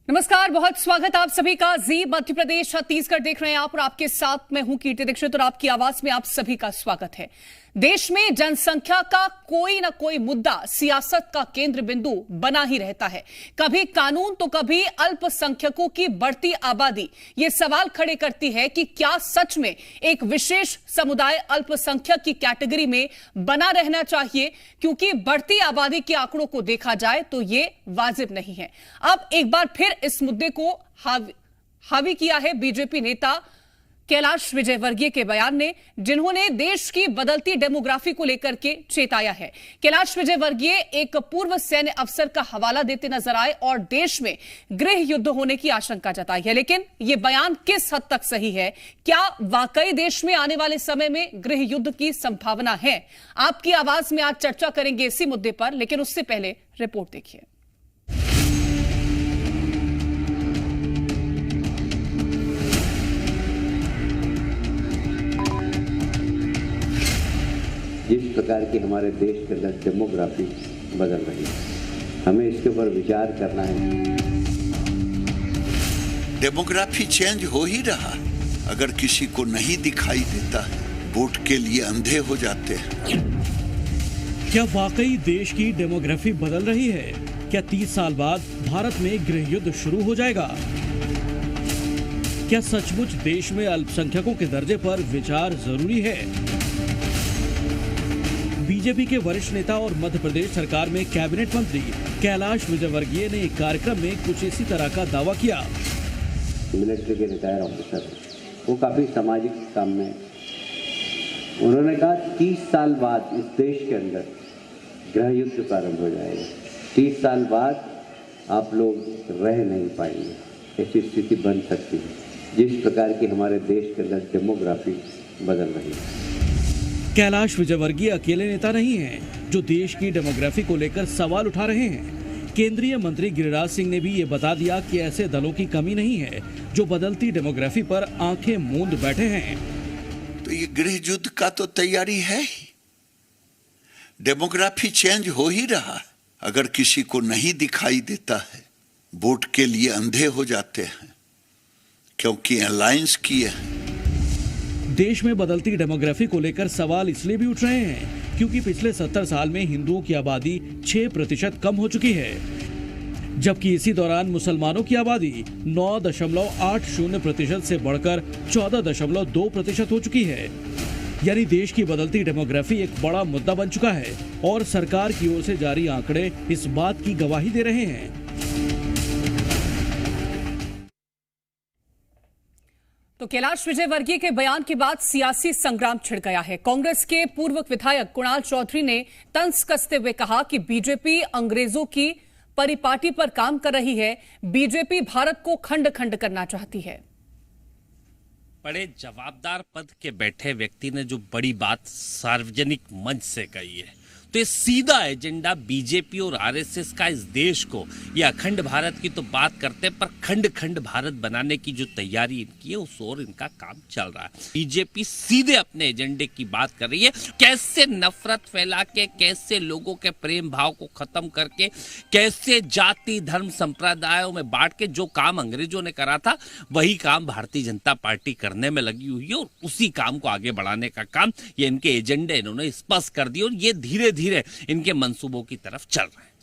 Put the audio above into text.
नमस्कार, बहुत स्वागत आप सभी का। जी मध्य प्रदेश छत्तीसगढ़ देख रहे हैं आप और आपके साथ मैं हूं कीर्ति दीक्षित और आपकी आवाज में आप सभी का स्वागत है। देश में जनसंख्या का कोई ना कोई मुद्दा सियासत का केंद्र बिंदु बना ही रहता है। कभी कानून तो कभी अल्पसंख्यकों की बढ़ती आबादी ये सवाल खड़े करती है कि क्या सच में एक विशेष समुदाय अल्पसंख्यक की कैटेगरी में बना रहना चाहिए, क्योंकि बढ़ती आबादी के आंकड़ों को देखा जाए तो ये वाजिब नहीं है। अब एक बार फिर इस मुद्दे को हावी किया है बीजेपी नेता कैलाश विजयवर्गीय के बयान ने, जिन्होंने देश की बदलती डेमोग्राफी को लेकर के चेताया है। कैलाश विजयवर्गीय एक पूर्व सैन्य अफसर का हवाला देते नजर आए और देश में गृह युद्ध होने की आशंका जताई है। लेकिन यह बयान किस हद तक सही है? क्या वाकई देश में आने वाले समय में गृह युद्ध की संभावना है? आपकी आवाज में आज चर्चा करेंगे इसी मुद्दे पर, लेकिन उससे पहले रिपोर्ट देखिए। जिस प्रकार की हमारे देश के अंदर डेमोग्राफी बदल रही है, हमें इसके ऊपर विचार करना है। डेमोग्राफी चेंज हो ही रहा। अगर किसी को नहीं दिखाई देता है, वोट के लिए अंधे हो जाते हैं। क्या वाकई देश की डेमोग्राफी बदल रही है? क्या 30 साल बाद भारत में गृह युद्ध शुरू हो जाएगा? क्या सचमुच देश में अल्पसंख्यकों के दर्जे पर विचार जरूरी है? बीजेपी के वरिष्ठ नेता और मध्य प्रदेश सरकार में कैबिनेट मंत्री कैलाश विजयवर्गीय ने एक कार्यक्रम में कुछ इसी तरह का दावा किया। मिलिट्री के रिटायर ऑफिसर, वो काफी सामाजिक काम में, उन्होंने कहा 30 साल बाद इस देश के अंदर गृह युद्ध प्रारंभ हो जाएगा। 30 साल बाद आप लोग रह नहीं पाएंगे, ऐसी स्थिति बन सकती है जिस प्रकार की हमारे देश के अंदर डेमोग्राफी बदल रही है। कैलाश विजयवर्गीय अकेले नेता नहीं हैं जो देश की डेमोग्राफी को लेकर सवाल उठा रहे हैं। केंद्रीय मंत्री गिरिराज सिंह ने भी ये बता दिया कि ऐसे दलों की कमी नहीं है जो बदलती डेमोग्राफी पर आंखें मूंद बैठे हैं। तो ये गृह युद्ध का तो तैयारी है ही। डेमोग्राफी चेंज हो ही रहा। अगर किसी को नहीं दिखाई देता है, वोट के लिए अंधे हो जाते हैं, क्योंकि अलायंस किए हैं। देश में बदलती डेमोग्राफी को लेकर सवाल इसलिए भी उठ रहे हैं क्योंकि पिछले 70 साल में हिंदुओं की आबादी 6% कम हो चुकी है, जबकि इसी दौरान मुसलमानों की आबादी 9.80% से बढ़कर 14.2% हो चुकी है। यानी देश की बदलती डेमोग्राफी एक बड़ा मुद्दा बन चुका है और सरकार की ओर से जारी आंकड़े इस बात की गवाही दे रहे हैं। तो कैलाश विजयवर्गीय के बयान के बाद सियासी संग्राम छिड़ गया है। कांग्रेस के पूर्व विधायक कुणाल चौधरी ने तंज कसते हुए कहा कि बीजेपी अंग्रेजों की परिपाटी पर काम कर रही है। बीजेपी भारत को खंड खंड करना चाहती है। बड़े जवाबदार पद के बैठे व्यक्ति ने जो बड़ी बात सार्वजनिक मंच से कही है, तो ये सीधा एजेंडा बीजेपी और आरएसएस का इस देश को, या अखंड भारत की तो बात करते हैं पर खंड खंड भारत बनाने की जो तैयारी इनकी है उस ओर इनका काम चल रहा है। बीजेपी सीधे अपने एजेंडे की बात कर रही है, कैसे नफरत फैला के, कैसे लोगों के प्रेम भाव को खत्म करके, कैसे जाति धर्म संप्रदायों में बांट के जो काम अंग्रेजों ने करा था वही काम भारतीय जनता पार्टी करने में लगी हुई है और उसी काम को आगे बढ़ाने का काम ये इनके एजेंडे इन्होंने स्पष्ट कर दिया और ये धीरे धीरे इनके मंसूबों की तरफ चल रहे हैं।